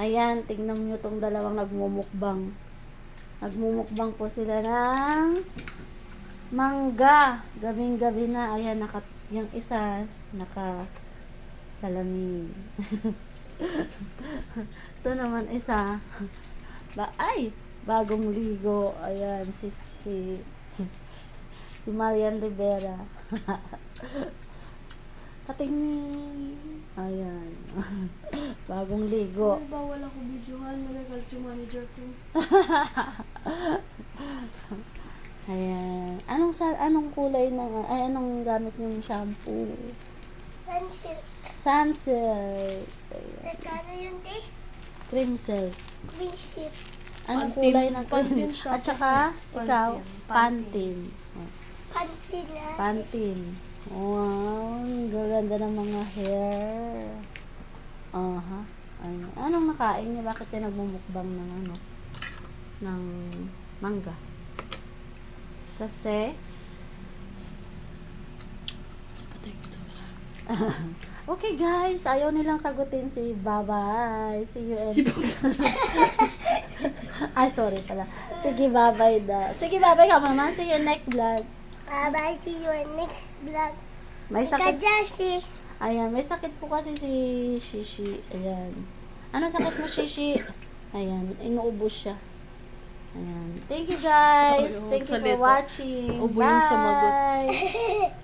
Ayan, tingnan nyo tong dalawang nagmumukbang. Nagmumukbang po sila ng mangga. Gabing-gabi na. Ayan, yung isa, salamin. Ito naman isa. Bagong ligo. Ayan, si Marian Rivera. Patingin. Ayan. Bagong ligo. Ay, bawal ako videohan. Magagal yung manager ko. Ayan. Anong kulay anong gamit yung shampoo? Sunsilk. Sunsilk. Teka, ano yun, te? Cream silk. Green silk. Anong Pantene. kulay ng cream Pantene silk? siya. At saka, ikaw? Pantene. Pantene. Pantina. Pantene. Wow, ang gaganda ng mga hair. Aha. Ayun. Anong nakain niya? Bakit siya nagmumukbang ng mangga? Kasi, okay guys, ayaw nilang sagutin si Babay. See you and... Ay, sorry pala. Sige, babay da. Sige, babay ka mama. See you next vlog. Bye, see you in next vlog. May Ika, sakit. Jessie. Ayan, may sakit po kasi si Shishi. Ayan. Ano sakit mo, Shishi? Ayan, inuubos siya. Ayan. Thank you guys. Thank you for watching. Ubo yung sumagot. Bye.